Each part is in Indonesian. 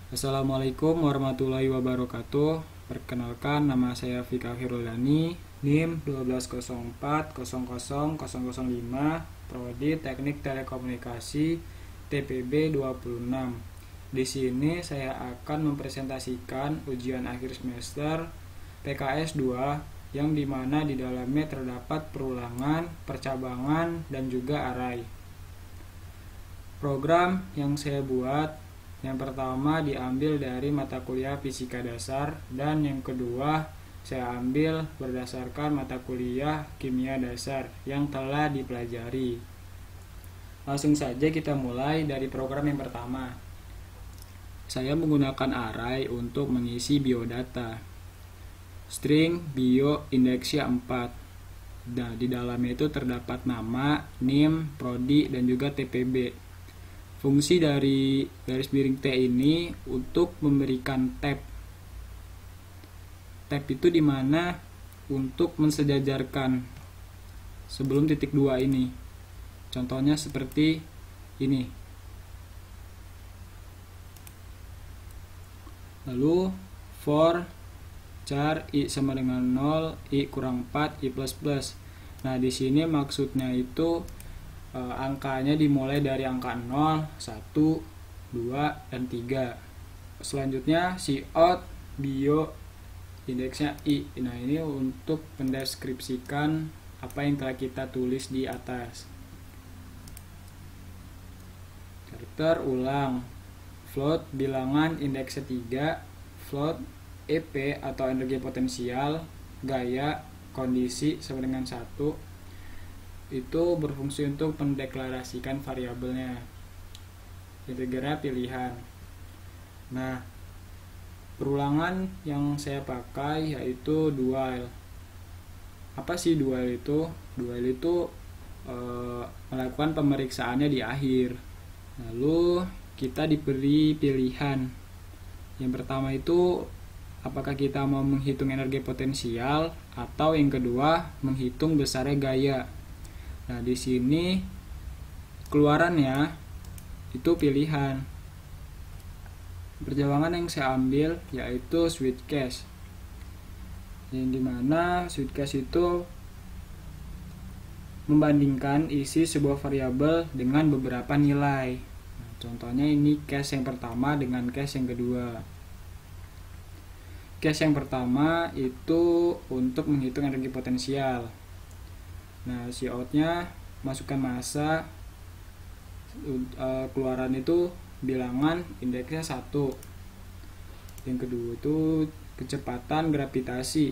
Assalamualaikum warahmatullahi wabarakatuh. Perkenalkan, nama saya Fika Firuldani, NIM 120400005, Prodi Teknik Telekomunikasi, TPB 26. Di sini saya akan mempresentasikan ujian akhir semester PKS 2 yang dimana di dalamnya terdapat perulangan, percabangan, dan juga arai. Program yang saya buat yang pertama diambil dari mata kuliah Fisika Dasar, dan yang kedua saya ambil berdasarkan mata kuliah Kimia Dasar yang telah dipelajari. Langsung saja kita mulai dari program yang pertama. Saya menggunakan array untuk mengisi biodata. String bio indeksnya 4. Nah, di dalamnya itu terdapat nama, NIM, prodi, dan juga TPB. Fungsi dari garis miring T ini untuk memberikan tab. Tab itu dimana untuk mensejajarkan sebelum titik 2 ini. Contohnya seperti ini. Lalu for char i sama dengan 0, i kurang 4, i plus plus. Nah, di sini maksudnya itu angkanya dimulai dari angka 0, 1, 2, dan 3. Selanjutnya cout bio indeksnya i. Nah, ini untuk mendeskripsikan apa yang telah kita tulis di atas. Karakter ulang, float bilangan indeksnya 3, float EP atau energi potensial, gaya, kondisi sama dengan 1. Itu berfungsi untuk mendeklarasikan variabelnya. Integernya pilihan. Nah, perulangan yang saya pakai yaitu dual. Apa sih dual itu? Dual itu melakukan pemeriksaannya di akhir. Lalu kita diberi pilihan. Yang pertama itu apakah kita mau menghitung energi potensial, atau yang kedua menghitung besarnya gaya. Nah, di sini keluarannya itu pilihan. Percabangan yang saya ambil yaitu switch case, yang dimana switch case itu membandingkan isi sebuah variabel dengan beberapa nilai. Nah, contohnya ini case yang pertama dengan case yang kedua. Case yang pertama itu untuk menghitung energi potensial. Nah, cout-nya masukkan massa, keluaran itu bilangan indeksnya 1. Yang kedua itu kecepatan gravitasi,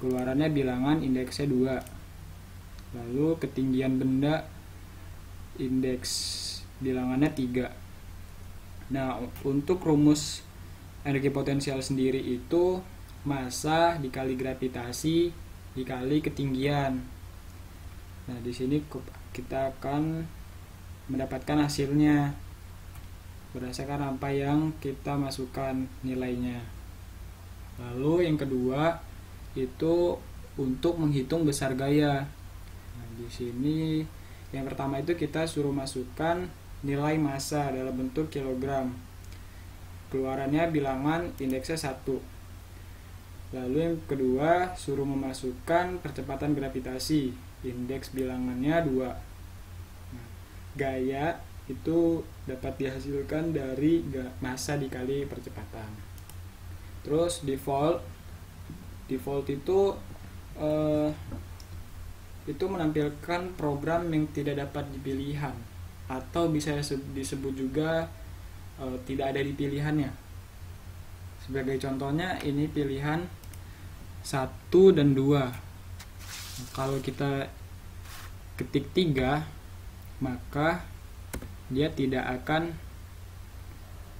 keluarannya bilangan indeksnya 2. Lalu ketinggian benda, indeks bilangannya 3. Nah, untuk rumus energi potensial sendiri itu massa dikali gravitasi dikali ketinggian. Nah, di sini kita akan mendapatkan hasilnya berdasarkan apa yang kita masukkan nilainya. Lalu yang kedua itu untuk menghitung besar gaya. Nah, di sini yang pertama itu kita suruh masukkan nilai massa dalam bentuk kilogram. Keluarannya bilangan indeksnya 1. Lalu yang kedua suruh memasukkan percepatan gravitasi, indeks bilangannya 2. Nah, gaya itu dapat dihasilkan dari massa dikali percepatan. Terus default itu menampilkan program yang tidak dapat dipilihan, atau bisa disebut juga tidak ada di pilihannya. Sebagai contohnya ini pilihan 1 dan 2. Kalau kita ketik 3, maka dia tidak akan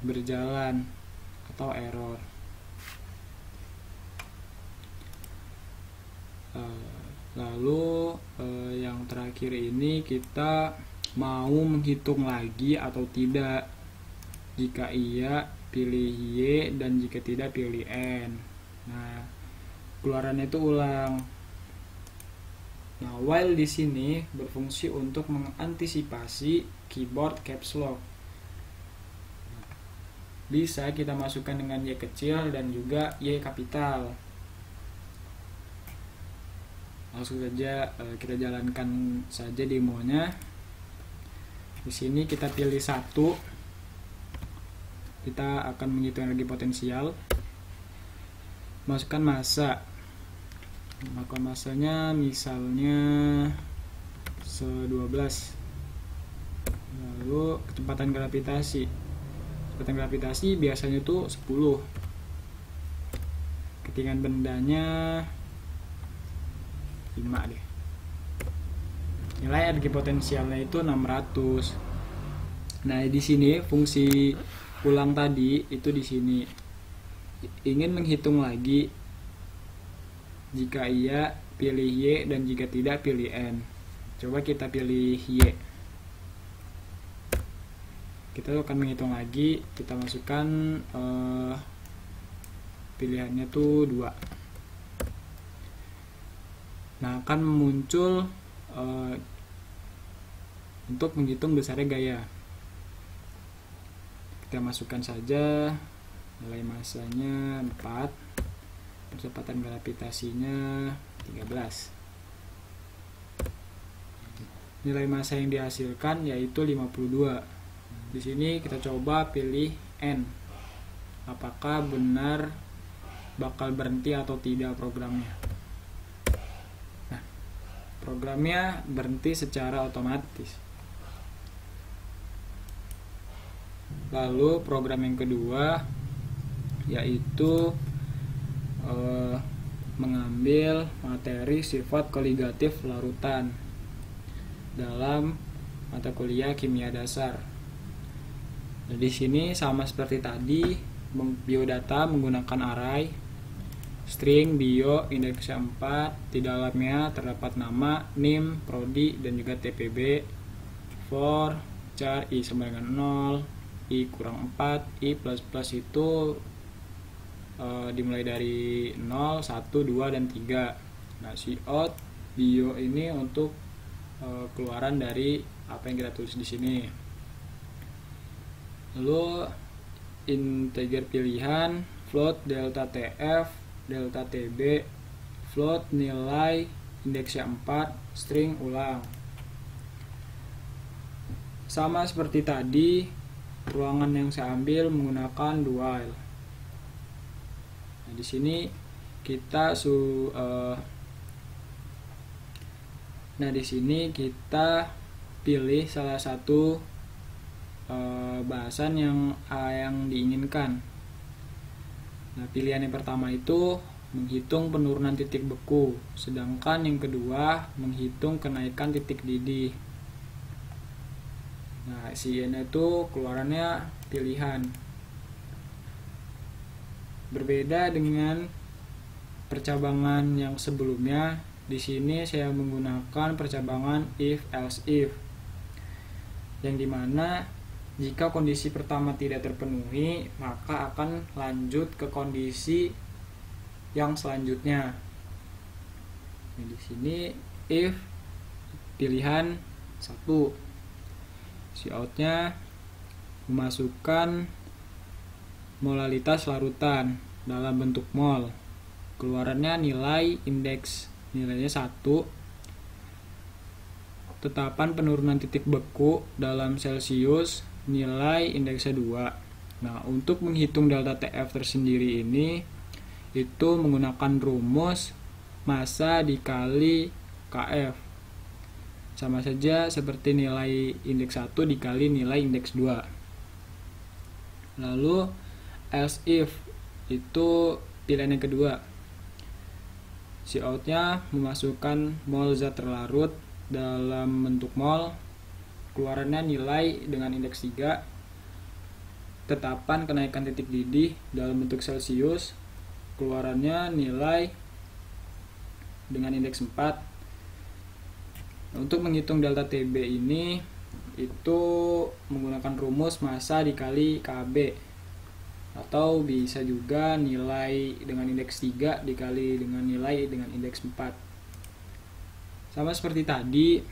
berjalan atau error. Lalu yang terakhir ini kita mau menghitung lagi atau tidak. Jika iya, pilih Y, dan jika tidak pilih N. Nah, keluarannya itu ulang. Nah, while di sini berfungsi untuk mengantisipasi keyboard caps lock. bisa kita masukkan dengan Y kecil dan juga Y kapital. Langsung saja kita jalankan saja demonya. Di sini kita pilih 1. Kita akan menghitung energi potensial. Masukkan massa. Maka massanya misalnya 12. Lalu kecepatan gravitasi. Kecepatan gravitasi biasanya tuh 10. Ketinggian bendanya 5 deh. Nilai energi potensialnya itu 600. Nah, di sini fungsi ulang tadi itu di sini. Ingin menghitung lagi, jika iya pilih Y dan jika tidak pilih N. Coba kita pilih Y. Kita akan menghitung lagi, kita masukkan pilihannya tuh 2. Nah, akan muncul untuk menghitung besarnya gaya. Kita masukkan saja nilai massanya 4, percepatan gravitasinya 13. Nilai massa yang dihasilkan yaitu 52. Di sini kita coba pilih N. Apakah benar bakal berhenti atau tidak programnya? Nah, programnya berhenti secara otomatis. Lalu program yang kedua yaitu mengambil materi sifat koligatif larutan dalam mata kuliah kimia dasar. Nah, di sini sama seperti tadi, biodata menggunakan array string bio indeksnya 4, di dalamnya terdapat nama, NIM, prodi dan juga TPB. For char i sama dengan 0, I kurang 4, I plus plus itu dimulai dari 0, 1, 2, dan 3. Nah, Cout bio ini untuk keluaran dari apa yang kita tulis di sini. Lalu integer pilihan, float delta TF, delta TB, float nilai indeksnya 4, string ulang. Sama seperti tadi, ruangan yang saya ambil menggunakan do while. Nah, di sini kita pilih salah satu bahasan yang diinginkan. Nah, pilihan yang pertama itu menghitung penurunan titik beku, sedangkan yang kedua menghitung kenaikan titik didih. Nah, N itu keluarannya pilihan. Berbeda dengan percabangan yang sebelumnya, di sini saya menggunakan percabangan if else if, yang dimana jika kondisi pertama tidak terpenuhi, maka akan lanjut ke kondisi yang selanjutnya. Nah, di sini if pilihan 1, Cout-nya memasukkan molalitas larutan dalam bentuk mol. Keluarannya nilai indeks, nilainya 1. Tetapan penurunan titik beku dalam Celsius, nilai indeksnya 2. Nah, untuk menghitung delta TF tersendiri ini, itu menggunakan rumus massa dikali KF. Sama saja seperti nilai indeks 1 dikali nilai indeks 2. Lalu else if itu pilihan yang kedua. Cout-nya memasukkan mol zat terlarut dalam bentuk mol. Keluarannya nilai dengan indeks 3. Tetapan kenaikan titik didih dalam bentuk Celsius. Keluarannya nilai dengan indeks 4. Untuk menghitung delta TB ini itu menggunakan rumus massa dikali KB, atau bisa juga nilai dengan indeks 3 dikali dengan nilai dengan indeks 4. Sama seperti tadi,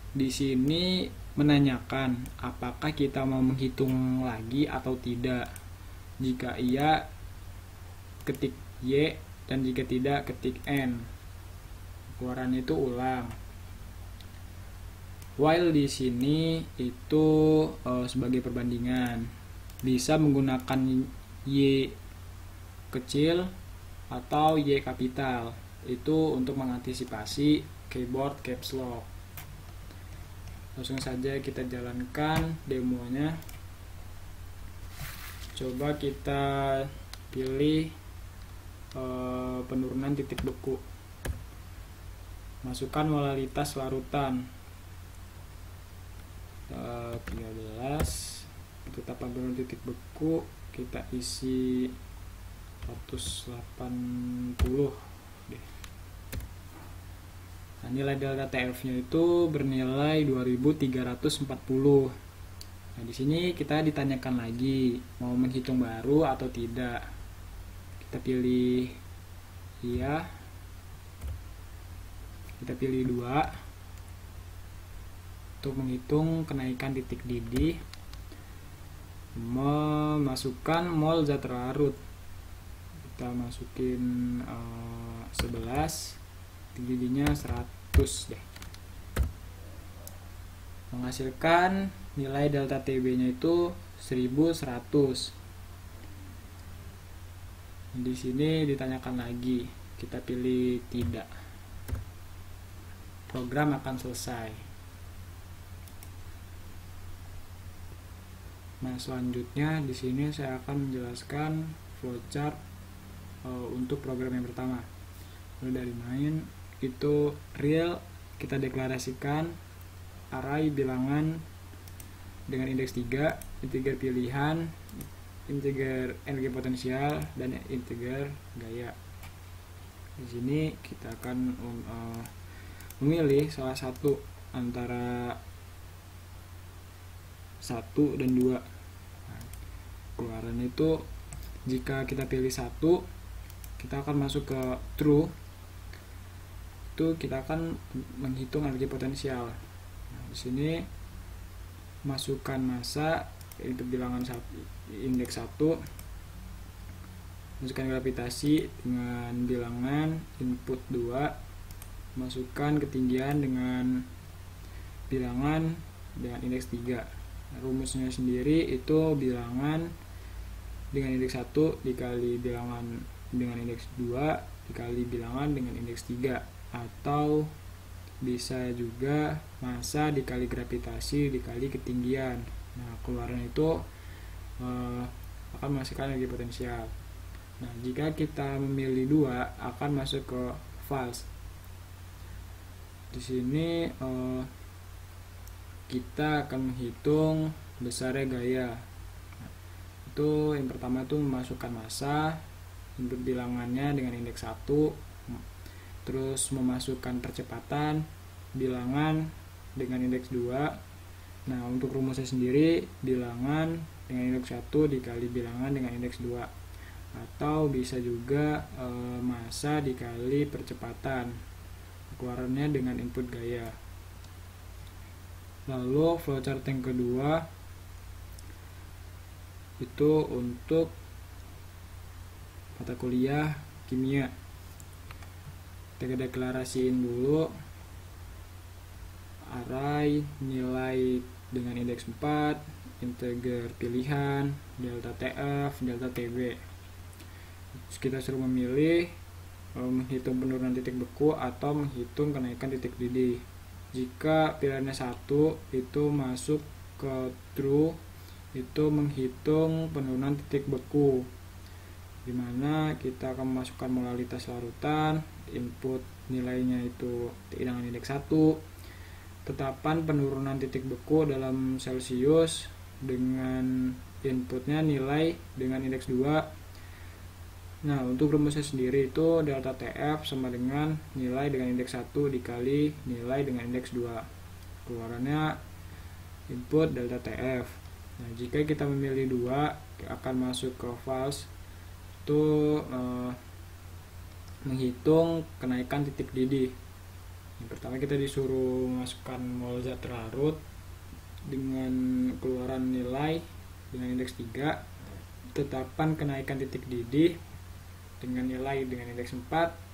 di sini menanyakan apakah kita mau menghitung lagi atau tidak. Jika iya, ketik Y, dan jika tidak, ketik N. Keluaran itu ulang. While di sini itu sebagai perbandingan, bisa menggunakan Y kecil atau Y kapital. Itu untuk mengantisipasi keyboard caps lock. Langsung saja kita jalankan demonya. Coba kita pilih penurunan titik beku. Masukkan molalitas larutan 13. Ketetapan penurunan titik beku kita isi 180 deh. Nah, nilai delta TF-nya itu bernilai 2340. Nah, di sini kita ditanyakan lagi mau menghitung baru atau tidak. Kita pilih iya. Kita pilih 2 untuk menghitung kenaikan titik didih. Memasukkan mol zat larut. Kita masukin 11, titik didihnya 100 deh. Menghasilkan nilai delta TB-nya itu 1100. Di sini ditanyakan lagi, kita pilih tidak. Program akan selesai. Nah, selanjutnya di sini saya akan menjelaskan flowchart untuk program yang pertama. Mulai dari main itu real, kita deklarasikan array bilangan dengan indeks 3, integer pilihan, integer energi potensial, dan integer gaya. Di sini kita akan memilih salah satu antara 1 dan 2. Nah, keluaran itu jika kita pilih 1, kita akan masuk ke true. Itu kita akan menghitung energi potensial. Nah, di sini masukkan massa itu bilangan indeks 1, masukkan gravitasi dengan bilangan input 2, masukkan ketinggian dengan bilangan dengan indeks 3. Nah, rumusnya sendiri itu bilangan dengan indeks 1 dikali bilangan dengan indeks 2 dikali bilangan dengan indeks 3, atau bisa juga massa dikali gravitasi dikali ketinggian. Nah, keluaran itu akan menghasilkan energi potensial. Nah, jika kita memilih 2 akan masuk ke false. Di sini kita akan menghitung besarnya gaya. Nah, itu yang pertama itu memasukkan massa, input bilangannya dengan indeks 1, terus memasukkan percepatan bilangan dengan indeks 2. Nah, untuk rumusnya sendiri bilangan dengan indeks 1 dikali bilangan dengan indeks 2, atau bisa juga massa dikali percepatan. Keluarannya dengan input gaya. Lalu flowchart yang kedua itu untuk mata kuliah kimia. Kita deklarasiin dulu array nilai dengan indeks 4, integer pilihan, delta TF, delta TB. Terus kita suruh memilih menghitung penurunan titik beku atau menghitung kenaikan titik didih. Jika pilihannya 1 itu masuk ke true, itu menghitung penurunan titik beku, dimana kita akan memasukkan molalitas larutan, input nilainya itu dengan indeks 1, tetapan penurunan titik beku dalam Celsius dengan inputnya nilai dengan indeks 2. Nah, untuk rumusnya sendiri itu delta TF sama dengan nilai dengan indeks 1 dikali nilai dengan indeks 2. Keluarannya input delta TF. Nah, jika kita memilih 2 akan masuk ke false. Itu menghitung kenaikan titik didih. Yang pertama kita disuruh masukkan mol zat larut dengan keluaran nilai dengan indeks 3. Tetapan kenaikan titik didih dengan nilai dengan indeks 4.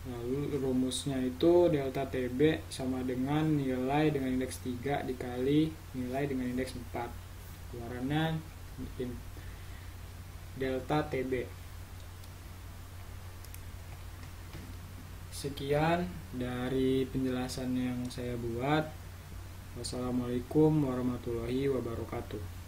Lalu rumusnya itu delta TB sama dengan nilai dengan indeks 3 dikali nilai dengan indeks 4. Keluarannya delta TB. Sekian dari penjelasan yang saya buat. Wassalamualaikum warahmatullahi wabarakatuh.